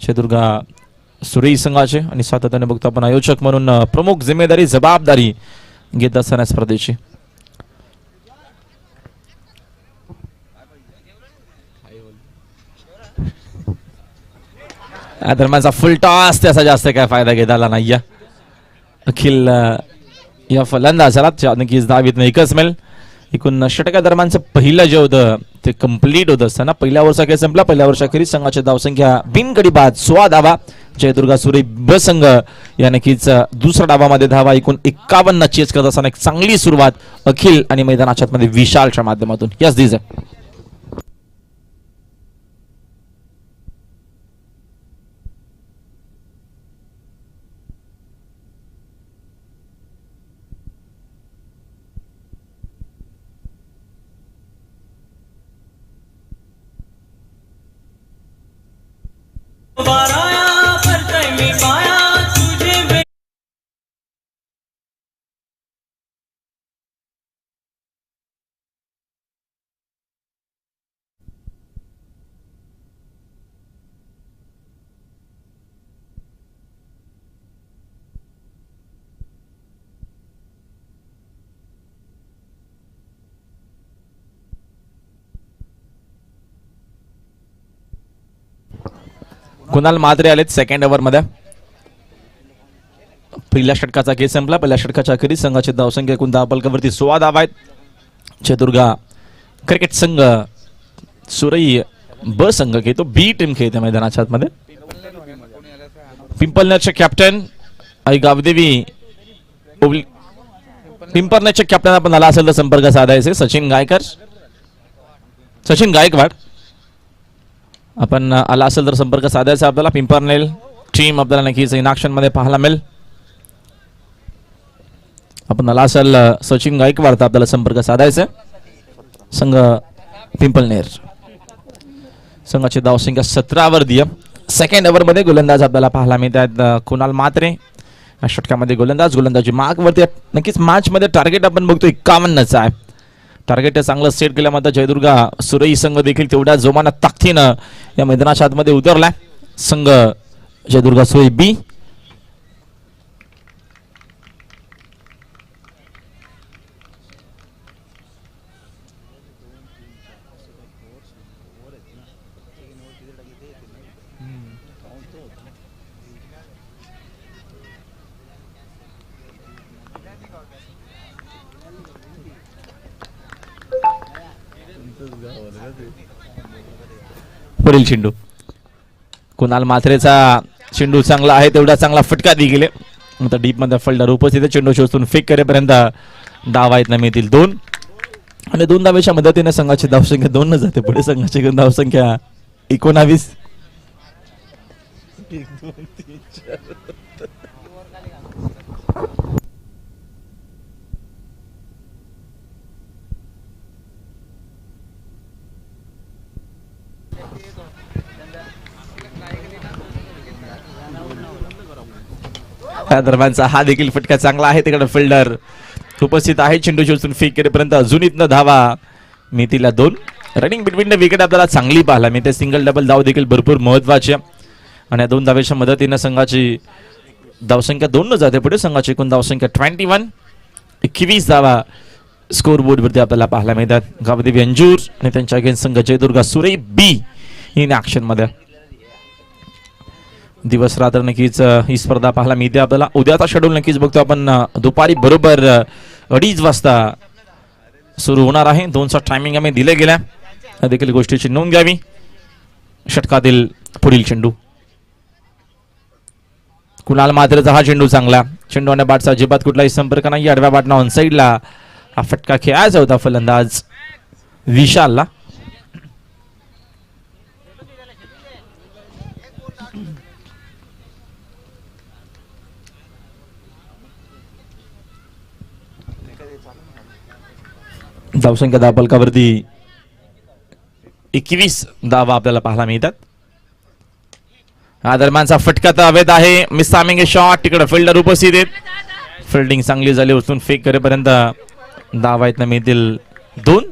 जयदुर्गा सुरेई संघाचे आणि सातत्याने बघतो आपण आयोजक म्हणून प्रमुख जिम्मेदारी जबाबदारी घेत असताना स्पर्धेची. या दरम्यानचा फुल टॉस त्याचा जास्त काय फायदा घेता आला नाही. अखिल या फलंदाजाला नक्कीच धावीत एकच मिळेल. एकूण षटकादरम्यानचं पहिलं जे होतं ते कंप्लीट होत असताना पहिल्या वर्षा खेळ संपला. पहिल्या वर्षाखेरीज संघाची धावसंख्या बिनगडी बाद 16 धावा. जयदुर्गा सुरे ब संघ या नक्कीच दुसऱ्या डावामध्ये धावा एकूण 51 चेस करत असताना एक चांगली सुरुवात अखिल आणि मैदानाच्या मध्ये विशालच्या माध्यमातून. यस दिस बाराया भरतय मी पाया तुझे बे कुणाल मात्रे आलेत सेकंड ओव्हर मध्ये. पहिल्या षटकाचा खेळ संपला. पहिल्या षटकाच्या अखेरीस संघाची धावसंख्या एकूण धावफलकावरती 16 धावा आहेत. जयदुर्गा क्रिकेट संघ सुरई ब संघ खेळतो. बी टीम खेळते मैदानाच्या आतमध्ये. पिंपळनेरचे कॅप्टन आई गावदेवी पिंपळनेरचे कॅप्टन आपण आला असेल तर संपर्क साधायचे. सचिन गायकवाड आपण आला असेल तर संपर्क साधायचा आपल्याला. पिंपळनेर टीम आपल्याला नक्कीच इन ॲक्शन मध्ये पाहायला मिळेल. आपण आला असेल सचिन गायकवाड तर आपल्याला संपर्क साधायचा. संघ पिंपळनेर संघाची धावसंख्या 17 वर दिय. सेकंड ओव्हर मध्ये गोलंदाज आपल्याला पाहायला मिळतात. कुणाल मात्रे या षटकामध्ये गोलंदाजी मार्क वरती. नक्कीच मॅच मध्ये टार्गेट आपण बघतो 51च आहे. टार्गेट चांगलं सेट केलं मात्र जयदुर्गा सुरई संघ देखील तेवढ्या जोमानं ताकदीनं या मैदानाच्या आतमध्ये उतरलाय. संघ जयदुर्गा सुरई बी. पुढील चेंडू कुणाल मात्रेचा चेंडू चांगला आहे. तेवढा चांगला फटका देखील आता डीप मध्ये फिल्डर उपस्थित आहे. चेंडू शोधून फेक करेपर्यंत धावा आहेत ना मिळतील 2 आणि 2 धावेच्या मदतीने संघाची धावसंख्या 2 न जाते. पुढे संघाची धावसंख्या 19. त्या दरम्यानचा हा देखील फटका चांगला आहे. तिकडे फिल्डर उपस्थित आहे. चेंडू शोधून फेक करेपर्यंत अजून इथनं धावा मितीला 2. रनिंग बिटवीन द विकेट आपल्याला चांगली पाहायला मिळते. सिंगल डबल धाव देखील भरपूर महत्वाची आणि या 2 धावेच्या मदतीने संघाची धावसंख्या 2 न जाते. पुढे संघाची एकूण धावसंख्या 21 धावा स्कोर बोर्ड वरती आपल्याला पाहायला मिळतात. गावदेवी अंजूर आणि त्यांच्या अगेन्स्ट संघ जयदुर्गा सुरई बी इन ॲक्शन मध्ये. दिवस रात्र नक्कीच ही स्पर्धा पाहायला मिळते आपल्याला. उद्याचा शेड्यूल नक्कीच बघतो आपण. दुपारी बरोबर 2:30 वाजता सुरू होणार आहे. 2चा टायमिंग आम्ही दिले गेल्या. या देखील गोष्टीची नोंद घ्यावी. षटकातील पुढील चेंडू कुणाल मात्रेचा हा चेंडू चांगला. चेंडू आणि बॅटचा अजिबात कुठलाही संपर्क नाही. आडव्या बॅटनं ऑन साईडला हा फटका खेळायचा होता फलंदाज विशालला. धावसंख्या धावफलकावरती 21 धावा आपल्याला पाहायला मिळतात. हा दरम्यानचा फटका तर अवैध आहे. मिसामिंग शॉट. तिकडे फिल्डर उपस्थित आहेत. फिल्डिंग चांगली झाली. उचलून फेक करेपर्यंत धावा आहेत ना मिळतील 2.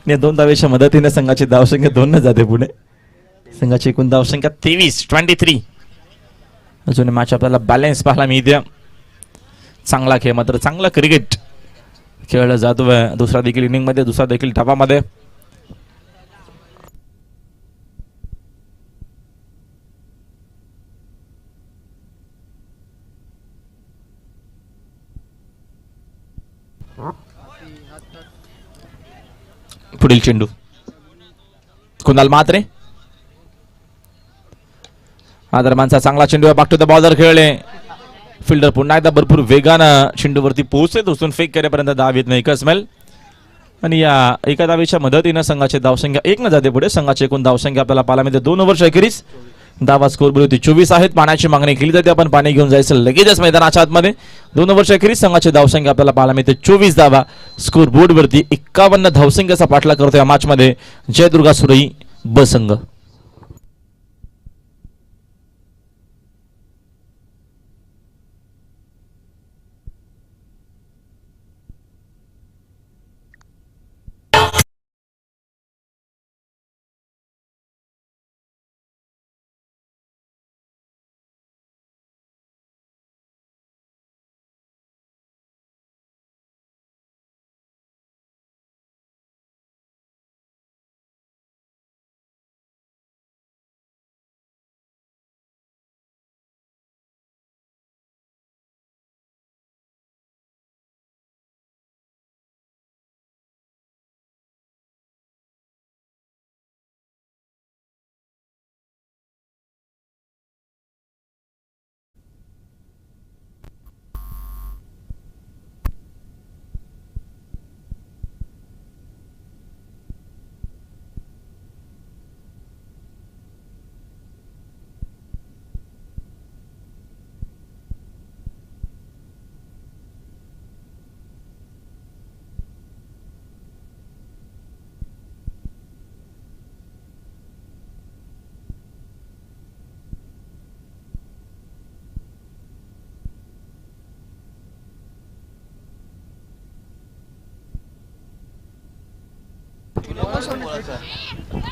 2 धावेच्या मदतीने संघाची धावसंख्या 2 न जाते पुढे. संघाची एकूण धावसंख्या 23. अजून मॅच आपल्याला बॅलन्स पाहायला मिळते. चांगला खेळ, मात्र चांगला क्रिकेट खेळला जातोय. दुसरा देखील इनिंग मध्ये, दुसरा देखील डावामध्ये. पुढील चेंडू कुणाल म्हात्रे. आदरमानचा चांगला चेंडू बॅक टू द बॉलर खेळले. फिल्डर पुन्हा एकदा भरपूर वेगानं चेंडूवरती पोहोचले. दोस्तून फेक करेपर्यंत धाव येत नाही. एकच मेल आणि या एका धावेच्या मदतीनं संघाची धावसंख्या 1 न जाते पुढे. संघाची एकूण धावसंख्या आपल्याला पाहायला मिळते 2 ओव्हरच्या अखेरीस. धावा स्कोर बोलते 24 आहेत. पाण्याची मागणी केली जाते. आपण पाणी घेऊन जायचं लगेचच मैदानाच्या आतमध्ये. 2 ओव्हरच्या अखेरीस संघाची धावसंख्या आपल्याला पाहायला मिळते 24 धावा. स्कोर बोर्डवरती 51 धावसंख्येचा पाठलाग करतो या मॅच मध्ये जयदुर्गा सुरई ब संघ.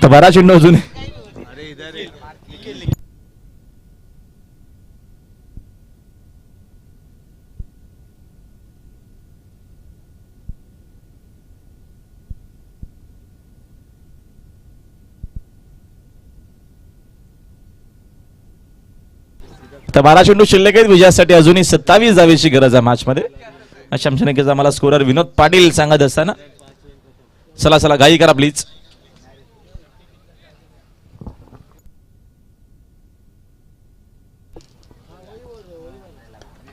तर बरा चेंडू अजून तर 12 चेंडू शिल्लक आहेत. विजयासाठी अजूनही 27 धावेची गरज आहे मॅच मध्ये. अशा आमच्या आम्हाला स्कोरर विनोद पाटील सांगत असताना चला चला घाई करा प्लीज.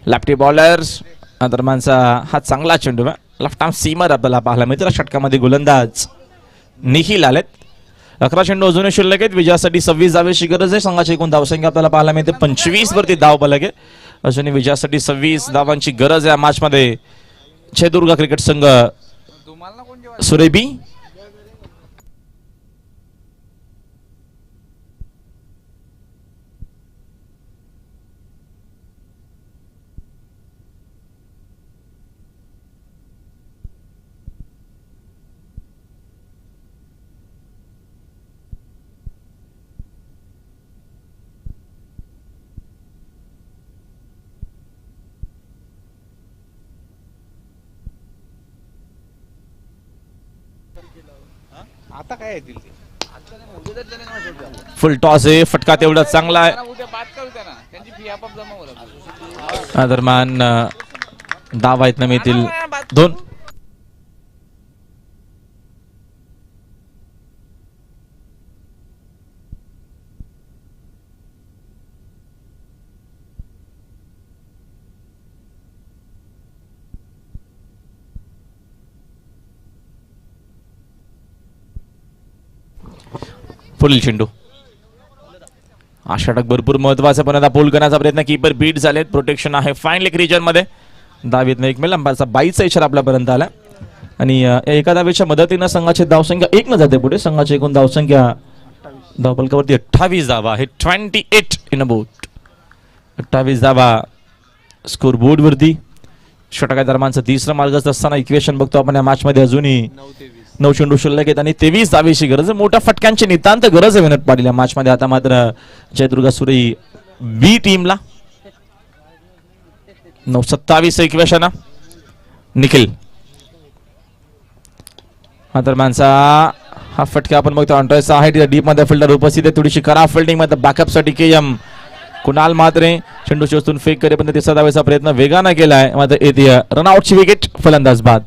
लेफ्टी बॉलर्स आदरमानचा हा चांगला चेंडू आहे. लेफ्ट आर्म सीमर आपल्याला पाहायला मिळते. षटकामध्ये गोलंदाज निखिल आलेत. 11 चेंडू अजूनही शिल्लक आहेत. विजयासाठी 26 धावेची गरज आहे. संघाची एकूण धावसंख्या आपल्याला पाहायला मिळते 25 वरती धाव फलक आहे. अजूनही विजयासाठी 26 धावांची गरज आहे मॅच मध्ये. जयदुर्गा क्रिकेट संघ सुरेबी आता काय येतील फुल टॉस आहे. फटका तेवढा चांगला आहे. दरम्यान धावा आहेत ना मिळतील 2. पुढील चेंडू हा षटक भरपूर महत्वाचा पण आता पोल करण्याचा प्रयत्न. कीपर बीट झालेत. प्रोटेक्शन आहे फाईन लेग रिजन मध्ये. धावेत एक मेल अंपायरचा 22चा इशारा आपल्यापर्यंत आला आणि एका धावेच्या मदतीनं संघाची धावसंख्या 1 न जाते पुढे. संघाची एकूण धावसंख्या धावफलकावरती 28 धावा आहे. 28 इन अ बोट. 28 धावा स्कोर बोर्ड वरती. षटका दरम्यानचं तिसरं मार्गस्थ असताना इक्वेशन बघतो आपण या मॅच मध्ये. अजूनही 9 चेंडू शिल्लक आहेत आणि 23 धावेची गरज आहे. मोठ्या फटक्यांची नितांत गरज आहे विनोद पाटील या मॅच मध्ये. आता मात्र जयदुर्गा सुरई बी टीमला 9-27 इक्वेशन. निखिल हा दरम्यानचा हा फटका आपण बघतो ऑनट्रायचा आहे. तिथे डीप मध्ये फिल्डर उपस्थित आहे. थोडीशी खराब फिल्डिंग मध्ये बॅकअप साठी केएम कुणाल मात्रे चेंडू शोधून फेक करेपर्यंत तिसरा धावेचा प्रयत्न वेगाने केलाय. मात्र येते रनआउटची विकेट फलंदाज बाद.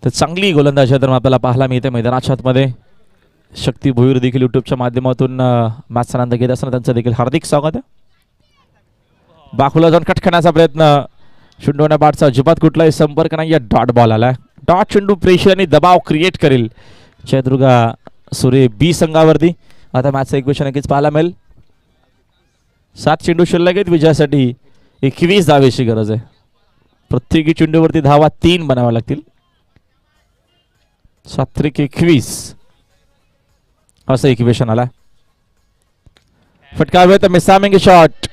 तर चांगली गोलंदाजी तर आपल्याला पाहायला मिळते मैदानाच्या आतमध्ये. शक्ती भोईर देखील युट्यूबच्या माध्यमातून मॅच आनंद घेत असताना त्यांचं देखील हार्दिक स्वागत आहे. बाखुला जाऊन कट करण्याचा प्रयत्न चेंडू बाटचा अजिबात कुठलाही संपर्क नाही. डॉट बॉल आलाय. डॉट चेंडू प्रेशर आणि दबाव क्रिएट करेल जयदुर्गा सुरे बी संघावरती. आता मॅचचा इक्वेशन नक्कीच पाहायला मिळेल. 7 चेंडू शिल्लक आहेत. विजयासाठी 21 धावेची गरज आहे. प्रत्येकी चेंडूवरती धावा 3 बनाव्या लागतील. 7-21 असं इक्वेशन आला. फटका हवे तर मिसामिंग शॉट.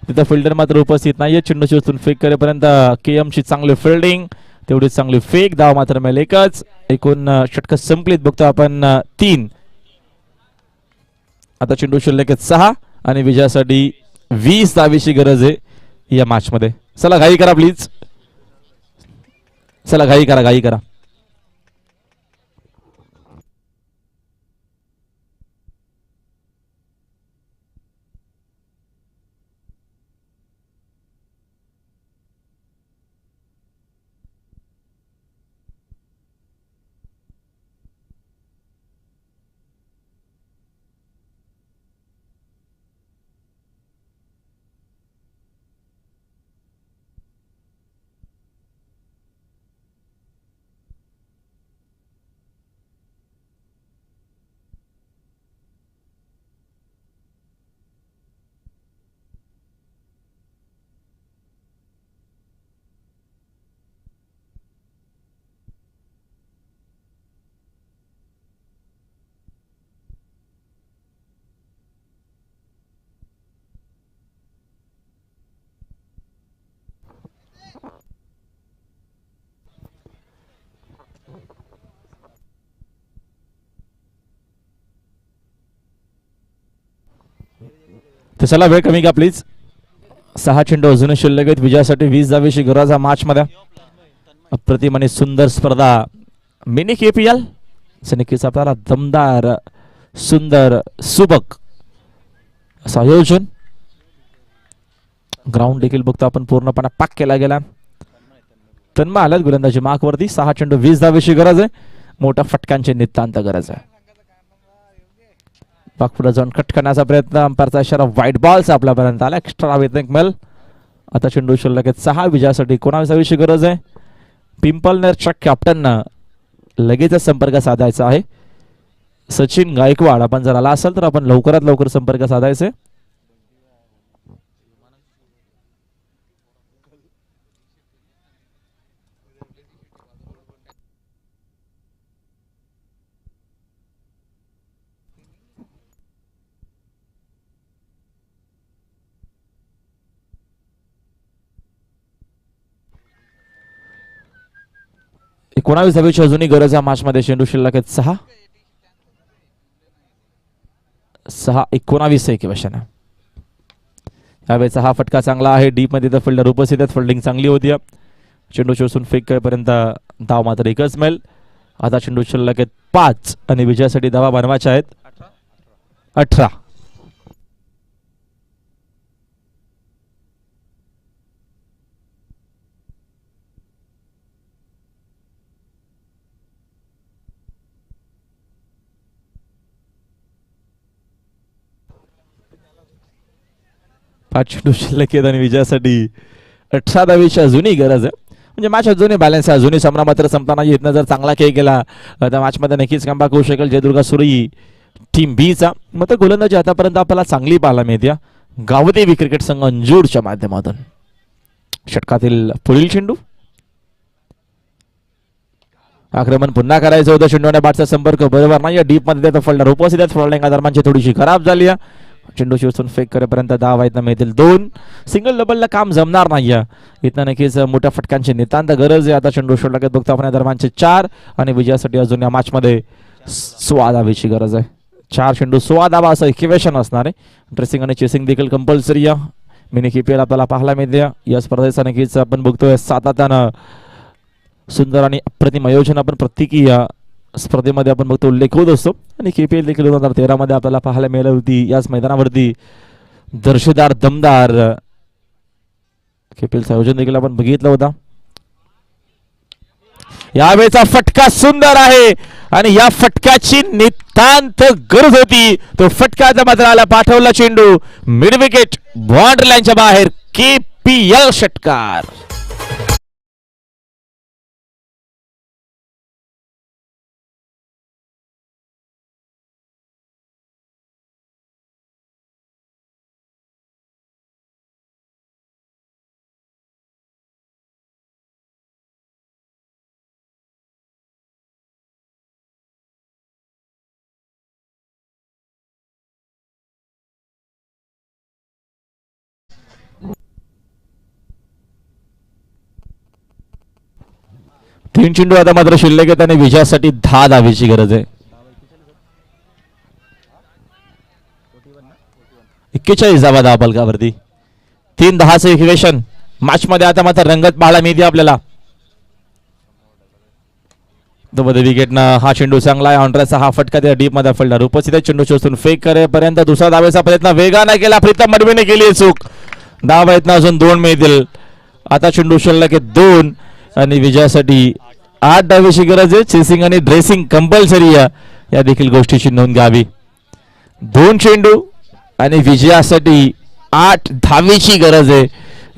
तिथं फिल्डर मात्र उपस्थित नाहीये. चेंडू शोधून फेक करेपर्यंत केएम ची चांगली फिल्डिंग तेवढीच चांगली फेक. धाव मात्र मिळेल एकच. एकूण षटक संपलीत बघतो आपण 3. आता चेंडू शिल्लक 6 आणि विजयासाठी 20 धावेची गरज आहे या मॅच मध्ये. चला घाई करा प्लीज. चला घाई करा. तर चला वेळ कमी घ्या प्लीज. 6 चेंडू अजून शिल्लक आहेत. विजयासाठी 20 धावेची गरज आहे मॅच मध्ये. अप्रतिम आणि सुंदर स्पर्धा मिनी केपीएल नक्कीच आपल्याला दमदार सुंदर सुबक असं आयोजन. ग्राउंड देखील बघतो आपण पूर्णपणे पॅक केला गेला. तन्मा आल्यात गोलंदाजी मार्कवरती. 6 चेंडू 20 धावेची गरज आहे. मोठ्या फटक्यांची नितांत गरज आहे. पुढे जाऊन कट करण्याचा प्रयत्न. अंपायरचा इशारा व्हाईट बॉलचा आपल्यापर्यंत आला. एक्स्ट्रा वेतन मिळेल. आता चेंडू शिल्लक 6. विजयासाठी 19 धावेची गरज आहे. पिंपलनेरच्या कॅप्टननं लगेच संपर्क साधायचा आहे. सचिन गायकवाड आपण जर आला असेल तर आपण लवकरात लवकर संपर्क साधायचे. एकोणावीस धावेची अजूनही गरज आहे मॅच मध्ये. चेंडू शिल्लक 6-19 इक्वेशन. यावेळेचा हा फटका चांगला आहे. डीप मध्ये तर फिल्डर उपस्थित आहेत. फिल्डिंग चांगली होती. चेंडू शोधून फेक करेपर्यंत धाव मात्र एकच मिळेल. आता चेंडू शिल्लक 5 आणि विजयासाठी धावा बनवायच्या आहेत 18. 5 चेंडू शिल्लक आहेत आणि विजयासाठी 18 धावेची अजूनही गरज आहे. म्हणजे मॅच अजूनही बॅलन्स आहे. अजूनही सामना मात्र संपताना इथनं जर चांगला खेळ केला तर मॅचमध्ये नक्कीच कमबॅक होऊ शकेल जयदुर्गा सुरई टीम बीचा. मग तर गोलंदाजी आतापर्यंत आपल्याला चांगली पाहायला मिळते गावदेवी क्रिकेट संघ अंजूरच्या माध्यमातून. षटकातील पुढील चेंडू आक्रमण पुन्हा करायचं होतं. चेंडू आणि बॅटचा संपर्क बरोबर नाही. डीप मध्ये त्याचा फल्डर उपस्थित आहेत. फॉल्डिंग दरम्यानची थोडीशी खराब झाली आहे. चेंडू शिवसून फेक करेपर्यंत 10 वाईतनं मिळतील 2. सिंगल डबलला काम जमणार नाही. इथं नक्कीच मोठ्या फटक्यांची नितांत गरज आहे. आता चेंडू शॉट लागत बघतो आपण दरम्यानचे 4 आणि विजयासाठी अजून या मॅच मध्ये 16 धावेची गरज आहे. 4 चेंडू 16 धावा असं इक्वेशन असणार आहे. ड्रेसिंग आणि चेसिंग देखील कंपल्सरी आहे. मिनी KPL आपल्याला पाहायला मिळते. या स्पर्धेचा नक्कीच आपण बघतोय सातत्यानं सुंदर आणि अप्रतिम आयोजन आपण प्रत्येकी स्पर्धेमध्ये आपण बघतो उल्लेख होत असतो. आणि KPL देखील 2013 मध्ये आपल्याला पाहायला मिळाली होती. याच मैदानावरती दर्शेदार दमदार KPL आयोजन देखील आपण बघितलं होता. यावेळेचा फटका सुंदर आहे आणि या फटक्याची नितांत गरज होती. तो फटका मात्र आला पाठवला चेंडू मिड विकेट बाउंड्री लाईनच्या बाहेर. KPL षटकार. तीन चेंडू आता मात्र शिल्लक आहेत आणि विजयासाठी 10 धावेची गरज आहे. 41 धावा धावफलकावरती 3-10चं इक्वेशन मॅच मध्ये आता मात्र रंगत पाहायला मिळते आपल्याला. विकेटनं हा चेंडू चांगला आहे. ऑनड्रेसचा हा फटका त्या डीप मध्ये फल्डर उपस्थित चेंडू शोधून फेक करेपर्यंत दुसरा धावेचा प्रयत्न वेगाने केला. प्रीतम मडवीने केली चूक. धावा आहेत ना अजून 2 मिळतील. आता चेंडू शिल्लक आहे 2 आणि विजयासाठी 8 धावेची गरज आहे. चेसिंग आणि ड्रेसिंग कंपल्सरी या देखील गोष्टीची नोंद घ्यावी. 2 चेंडू आणि विजयासाठी 8 धावेची गरज आहे.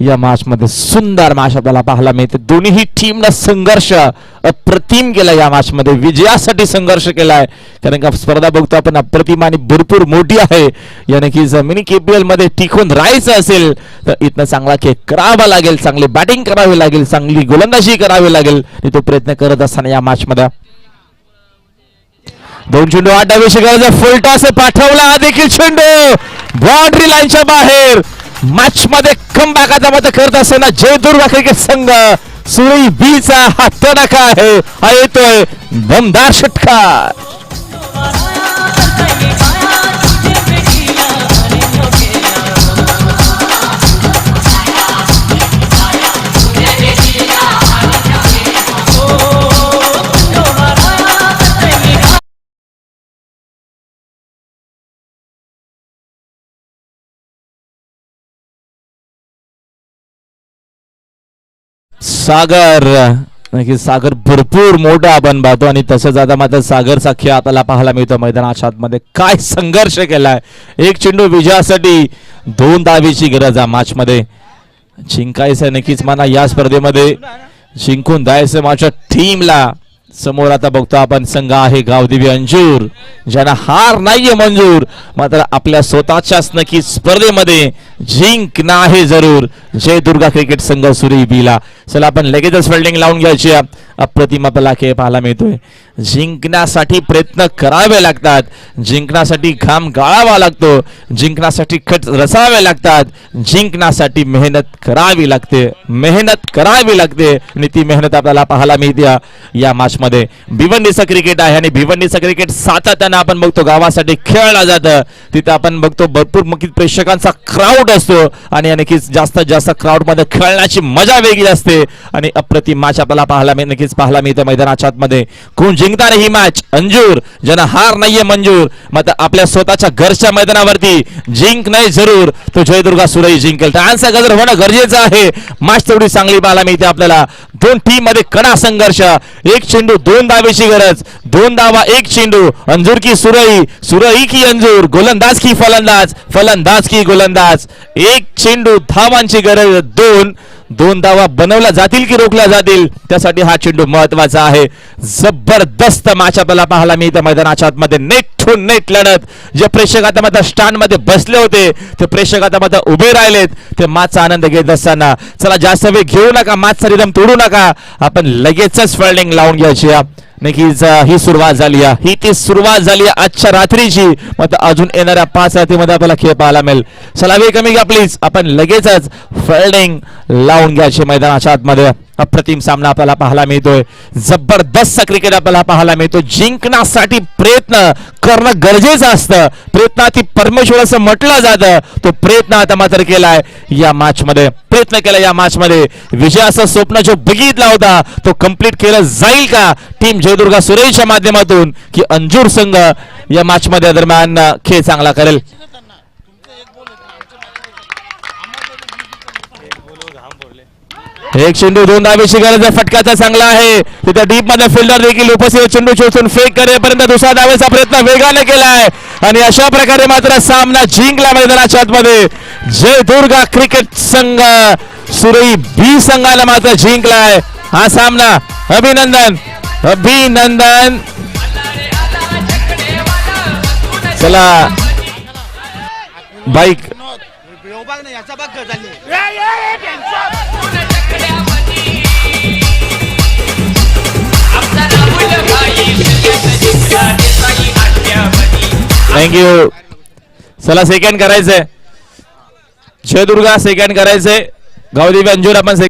या मॅच मध्ये सुंदर मॅच आपल्याला पाहायला मिळते. दोन्ही टीमनं संघर्ष अप्रतिम केला. या मॅच मध्ये विजयासाठी संघर्ष केलाय. कारण का स्पर्धा बघतो आपण अप्रतिम आणि भरपूर मोठी आहे. याने की मिनी KPL मध्ये टिकून राहायचं असेल तर इथनं चांगला खेळ करावा लागेल. चांगली बॅटिंग करावी लागेल. चांगली गोलंदाजी करावी लागेल. तो प्रयत्न करत असताना या मॅच मध्ये 2 चेंडू 8 धावेची गरज आहे. फुल टॉस पाठवला. हा देखील चेंडू बाउंड्री लाईनच्या बाहेर. मॅच मध्ये कमबॅकाचा मत करत असताना जयदुर्गा क्रिकेट संघ सुरई बीचा हा तडाखा आहे. हा येतोय दमदार षटकार. सागर नक्की सागर भरपूर मोठा आपण पाहतो आणि तसंच आता मात्र सागरचा खेळ आपल्याला पाहायला मिळतो मैदानाच्या आतमध्ये. काय संघर्ष केलाय. 1 चेंडू विजयासाठी 2 धावेची गरज आहे. मॅच मध्ये जिंकायचं नक्कीच म्हणा. या स्पर्धेमध्ये जिंकून द्यायचं माझ्या टीमला. समोर आता बघतो आपण संघ आहे गावदेवी अंजूर ज्यांना हार नाहीये मंजूर. मात्र आपल्या स्वतःच्याच नक्की स्पर्धेमध्ये जिंकणं आहे जरूर जयदुर्गा क्रिकेट संघ सुरई बीला. चला आपण लगेचच फिल्डिंग लावून घ्यायची. अप्रतिम आपल्याला खेळ पाहायला मिळतोय. जिंकण्यासाठी प्रयत्न करावे लागतात. जिंकण्यासाठी घाम गाळावा लागतो. जिंकण्यासाठी खट रसावे लागतात. जिंकण्यासाठी मेहनत करावी लागते. मेहनत करावी लागते आणि ती मेहनत आपल्याला पाहायला मिळते या मॅच मध्ये. भिवंडीचं क्रिकेट आहे आणि भिवंडीचं क्रिकेट सातत्यानं आपण बघतो गावासाठी खेळलं जातं. तिथे आपण बघतो भरपूर प्रेक्षकांचा क्राऊड असतो आणि नक्कीच जास्तीत जास्त क्राऊड मध्ये खेळण्याची मजा वेगळी असते आणि अप्रतिम मॅच आपल्याला पाहायला नक्कीच पाहायला मिळतं मैदानाच्या आतमध्ये. कोण जिंकणार ही मॅच अंजूर, ज्यांना हार नाहीये मंजूर. मग आपल्या स्वतःच्या घरच्या मैदानावरती जिंक नाही जरूर, तो जयदुर्गा सुरई जिंकेल. डान्सचा गजर होणं गरजेचं आहे. मॅच तेवढी चांगली पाहायला मिळते आपल्याला. दोन टीम मध्ये कडा संघर्ष. एक चेंडू 2 धावेची गरज, 2 धावा 1 चेंडू. अंजूर की सुरई, सुरई की अंजूर, गोलंदाज की फलंदाज, फलंदाज की गोलंदाज. 1 चेंडू धावांची गरज, 2 धावा बनवल्या जातील की रोखल्या जातील, त्यासाठी हा चेंडू महत्वाचा आहे. जबरदस्त मॅच आपल्याला पाहायला मिळतं मैदानाच्या आतमध्ये. नेट टू नेट लढत. जे प्रेक्षक आता मध्ये स्टँड मध्ये बसले होते ते प्रेक्षक आता मध्ये उभे राहिलेत, ते मॅचचा आनंद घेत असताना. चला जास्त वेळ घेऊ नका, मॅचचा रिदम तोडू नका, आपण लगेचच फिल्डिंग लावून घ्यायची. नक्कीच ही सुरुवात झाली आहे, ही ती सुरुवात झाली आहे आजच्या रात्रीची. मग अजून येणाऱ्या 5 रात्रीमध्ये आपल्याला खेळ पाहायला मिळेल. चला वेळ कमी घ्या प्लीज, आपण लगेचच फिल्डिंग लावून घ्यायचे मैदानाच्या आतमध्ये. अप्रतिम सामना आपल्याला पाहायला मिळतोय. जबरदस्त क्रिकेट आपल्याला पाहायला मिळतो. जिंकण्यासाठी प्रयत्न करणं गरजेचं असतं. प्रयत्नाती परमेश्वर असं म्हटलं जातं. तो प्रयत्न आता मात्र केलाय या मॅच मध्ये, प्रयत्न केला या मॅच मध्ये. विजयाचं स्वप्न जो बघितला होता तो कंप्लीट केलं जाईल का टीम जयदुर्गा सुरईच्या माध्यमातून, की अंजूर संघ या मॅच मध्ये दरम्यान खेळ चांगला करेल. एक चेंडू 2 धावेची गरज आहे. फटकाचा चांगला आहे. तिथे डीप मध्ये फिल्डर देखील उपस्थित. चेंडू चोचून फेक करेपर्यंत दुसरा धावेचा प्रयत्न वेगाने केलाय आणि अशा प्रकारे मात्र सामना जिंकला मैदानाच्या आतमध्ये. जयदुर्गा क्रिकेट संघ सुरई बी संघाला मात्र जिंकलाय हा सामना. अभिनंदन, अभिनंदन. चला बाईक थँक्यू. चला सेकंड करायचंय, जयदुर्गा सेकंड करायचंय. गावदेवी अंजूर आपण